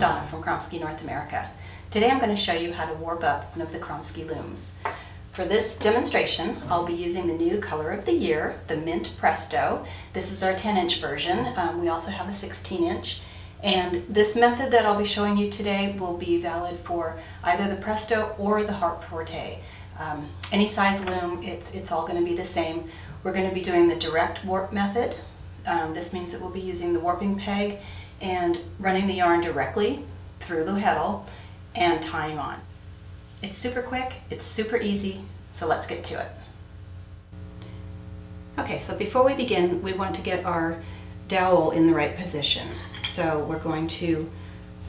Donna from Kromski, North America. Today I'm going to show you how to warp up one of the Kromski looms. For this demonstration, I'll be using the new color of the year, the Mint Presto. This is our 10-inch version. We also have a 16-inch. And this method that I'll be showing you today will be valid for either the Presto or the Harp Forte. Any size loom, it's all going to be the same. We're going to be doing the direct warp method. This means that we'll be using the warping peg and running the yarn directly through the heddle and tying on. It's super quick, it's super easy, so let's get to it. Okay, so before we begin, we want to get our dowel in the right position. So we're going to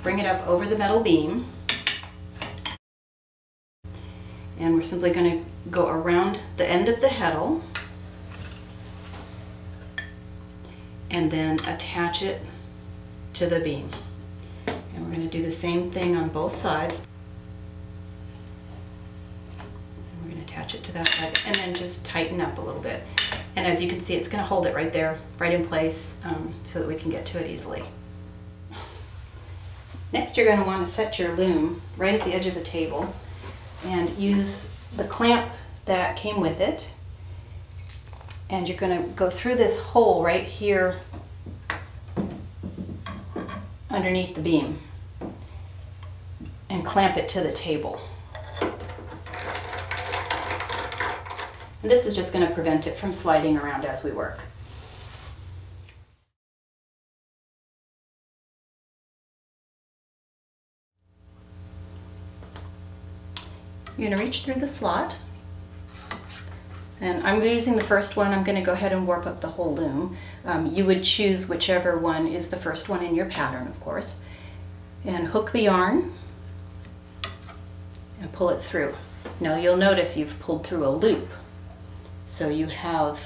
bring it up over the metal beam, and we're simply going to go around the end of the heddle and then attach it to the beam. And we're going to do the same thing on both sides. And we're going to attach it to that side and then just tighten up a little bit. And as you can see, it's going to hold it right there, right in place, so that we can get to it easily. Next, you're going to want to set your loom right at the edge of the table and use the clamp that came with it. And you're going to go through this hole right here underneath the beam and clamp it to the table. And this is just going to prevent it from sliding around as we work. You're going to reach through the slot, and I'm using the first one. I'm going to go ahead and warp up the whole loom. You would choose whichever one is the first one in your pattern, of course, and hook the yarn and pull it through. Now you'll notice you've pulled through a loop, so you have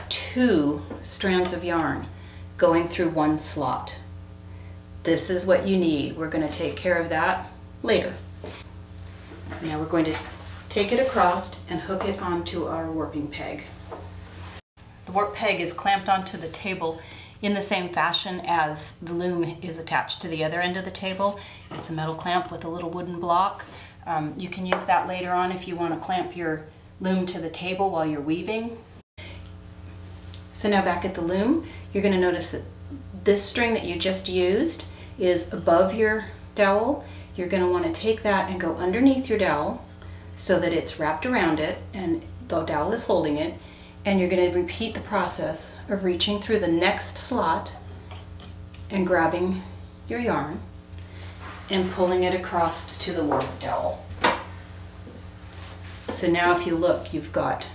2 strands of yarn going through one slot. This is what you need. We're going to take care of that later. Now we're going to take it across and hook it onto our warping peg. The warp peg is clamped onto the table in the same fashion as the loom is attached to the other end of the table. It's a metal clamp with a little wooden block. You can use that later on if you want to clamp your loom to the table while you're weaving. So now back at the loom, you're going to notice that this string that you just used is above your dowel. You're going to want to take that and go underneath your dowel so that it's wrapped around it and the dowel is holding it, and you're going to repeat the process of reaching through the next slot and grabbing your yarn and pulling it across to the warp dowel. So now if you look, you've got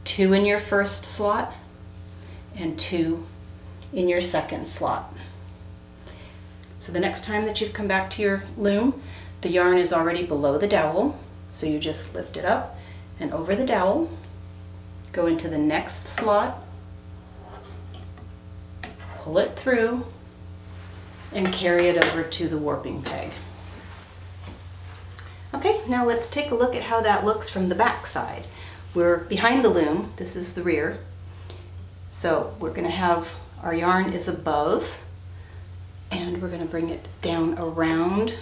2 in your first slot and 2 in your second slot. So the next time that you've come back to your loom, the yarn is already below the dowel, so you just lift it up and over the dowel, go into the next slot, pull it through, and carry it over to the warping peg. Okay, now let's take a look at how that looks from the back side. We're behind the loom, this is the rear, so we're going to have our yarn is above, and we're going to bring it down around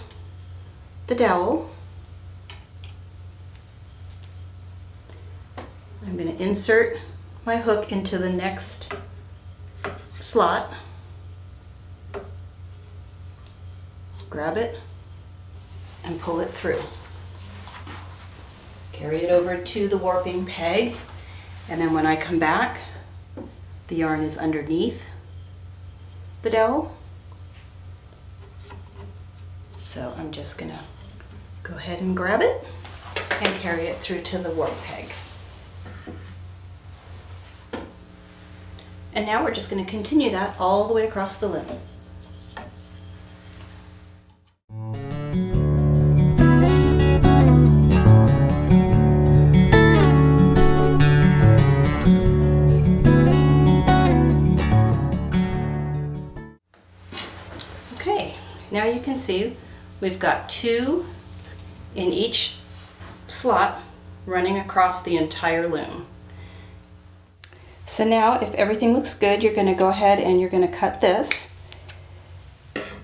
the dowel. I'm going to insert my hook into the next slot, grab it, and pull it through. Carry it over to the warping peg, and then when I come back, the yarn is underneath the dowel. So I'm just going to go ahead and grab it and carry it through to the warp peg. And now we're just going to continue that all the way across the loom. Okay, now you can see we've got 2 in each slot running across the entire loom. So now if everything looks good, you're going to go ahead and you're going to cut this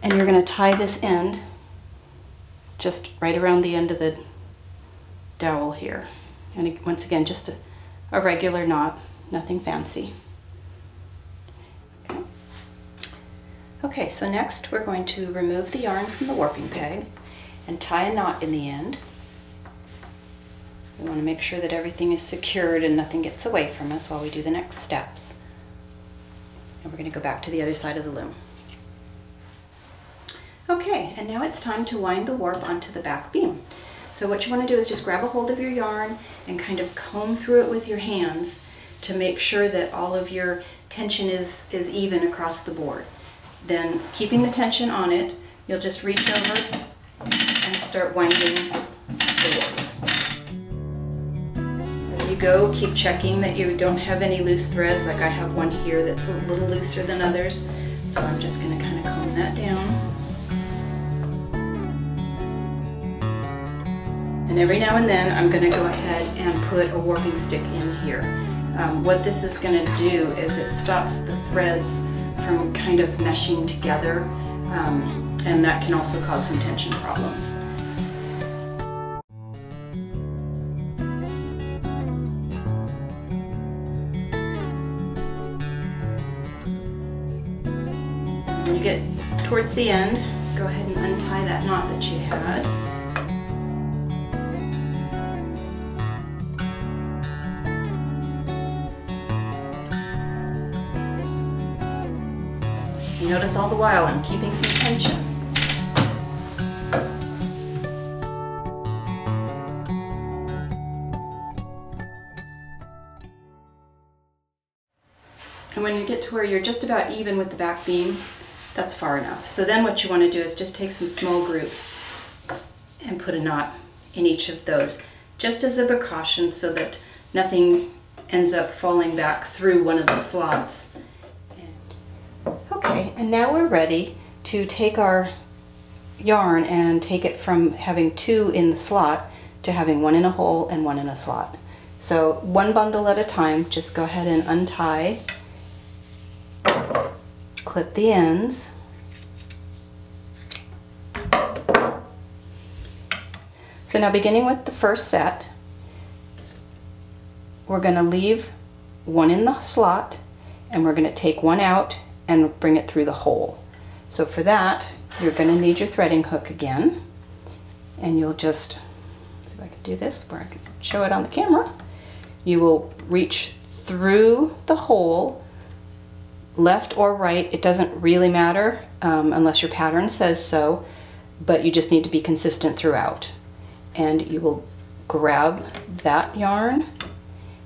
And you're going to tie this end just right around the end of the dowel here. And once again, just a regular knot, nothing fancy. Okay. Okay, so next we're going to remove the yarn from the warping peg and tie a knot in the end. We want to make sure that everything is secured and nothing gets away from us while we do the next steps. And we're going to go back to the other side of the loom. Okay, and now it's time to wind the warp onto the back beam. So what you want to do is just grab a hold of your yarn and kind of comb through it with your hands to make sure that all of your tension is even across the board. Then, keeping the tension on it, you'll just reach over and start winding the warp. As you go, keep checking that you don't have any loose threads. Like I have one here that's a little looser than others, so I'm just going to kind of comb that down. And every now and then I'm going to go ahead and put a warping stick in here. What this is going to do is it stops the threads from kind of meshing together, and that can also cause some tension problems. When you get towards the end, go ahead and untie that knot that you had. Notice all the while I'm keeping some tension. And when you get to where you're just about even with the back beam, that's far enough. So then what you want to do is just take some small groups and put a knot in each of those, just as a precaution so that nothing ends up falling back through one of the slots. Okay, and now we're ready to take our yarn and take it from having two in the slot to having one in a hole and one in a slot. So one bundle at a time, just go ahead and untie, clip the ends, so now beginning with the first set, we're going to leave one in the slot and we're going to take one out and bring it through the hole. So for that, you're going to need your threading hook again, and you'll just, see if I can do this where I can show it on the camera. You will reach through the hole, left or right, it doesn't really matter unless your pattern says so, but you just need to be consistent throughout. And you will grab that yarn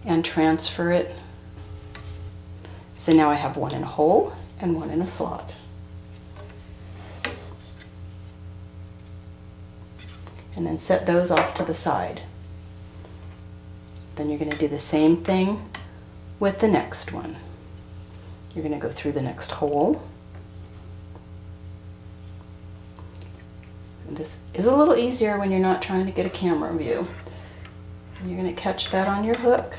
and transfer it. So now I have one in a hole and one in a slot. And then set those off to the side. Then you're going to do the same thing with the next one. You're going to go through the next hole. And this is a little easier when you're not trying to get a camera view. And you're going to catch that on your hook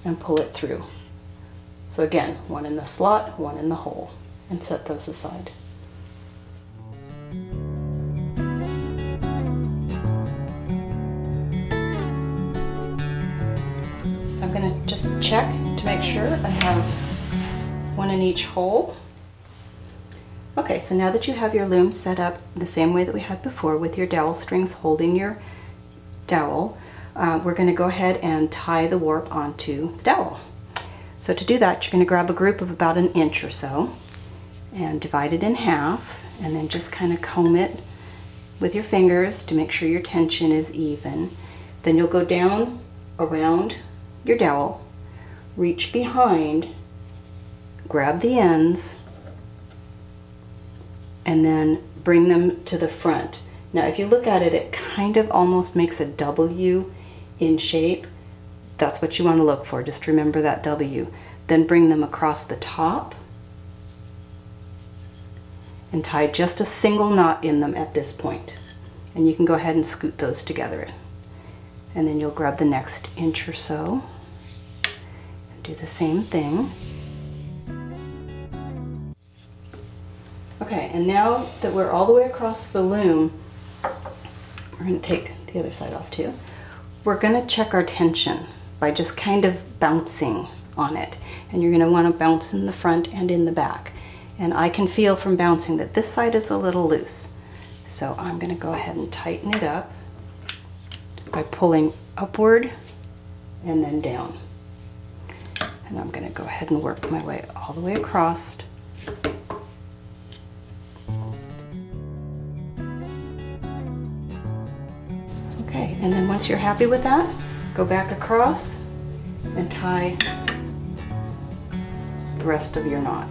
and pull it through. So again, one in the slot, one in the hole, and set those aside. So I'm going to just check to make sure I have one in each hole. Okay, so now that you have your loom set up the same way that we had before with your dowel strings holding your dowel, we're going to go ahead and tie the warp onto the dowel. So to do that, you're going to grab a group of about 1 inch or so and divide it in half, and then just kind of comb it with your fingers to make sure your tension is even. Then you'll go down around your dowel, reach behind, grab the ends, and then bring them to the front. Now if you look at it, it kind of almost makes a W in shape. That's what you want to look for, just remember that W. Then bring them across the top and tie just a single knot in them at this point. And you can go ahead and scoot those together. And then you'll grab the next inch or so and do the same thing. Okay, and now that we're all the way across the loom, we're going to take the other side off too. We're going to check our tension by just kind of bouncing on it. And you're going to want to bounce in the front and in the back. And I can feel from bouncing that this side is a little loose. So I'm going to go ahead and tighten it up by pulling upward and then down. And I'm going to go ahead and work my way all the way across. Okay, and then once you're happy with that, go back across and tie the rest of your knot.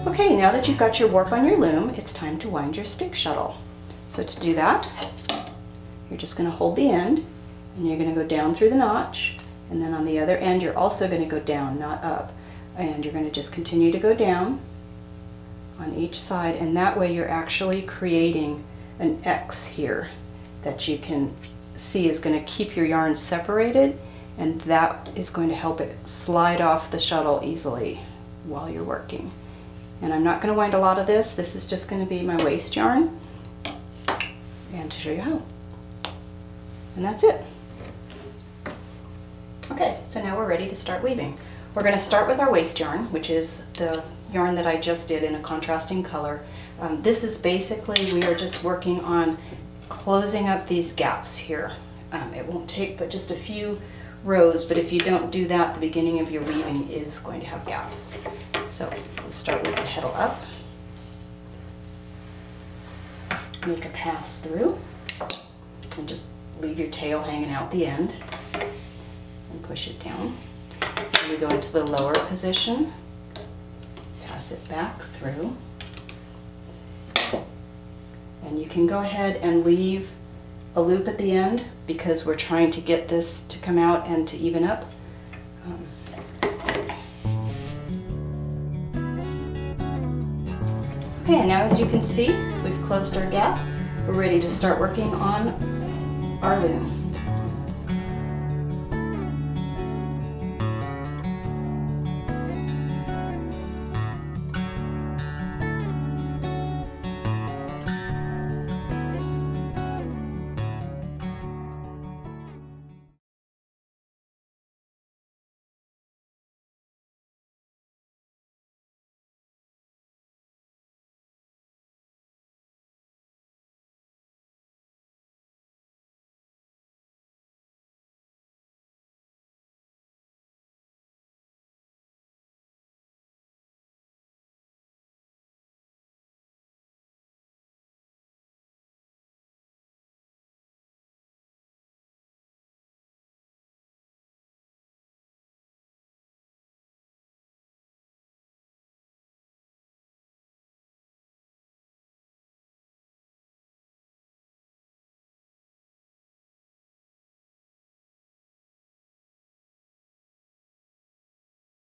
Okay, now that you've got your warp on your loom, it's time to wind your stick shuttle. So to do that, you're just going to hold the end and you're going to go down through the notch, and then on the other end you're also going to go down, not up, and you're going to just continue to go down on each side, and that way you're actually creating an X here that you can see is going to keep your yarn separated, and that is going to help it slide off the shuttle easily while you're working. And I'm not going to wind a lot of this. This is just going to be my waste yarn, and to show you how. And that's it. Okay, so now we're ready to start weaving. We're going to start with our waste yarn, which is the yarn that I just did in a contrasting color. This is basically, we are just working on closing up these gaps here. It won't take but just a few rows, but if you don't do that, the beginning of your weaving is going to have gaps. So we'll start with the heddle up. Make a pass through and just leave your tail hanging out the end and push it down. Then we go into the lower position, pass it back through, and you can go ahead and leave a loop at the end because we're trying to get this to come out and to even up. Okay, and now as you can see, we've closed our gap. We're ready to start working on our loom.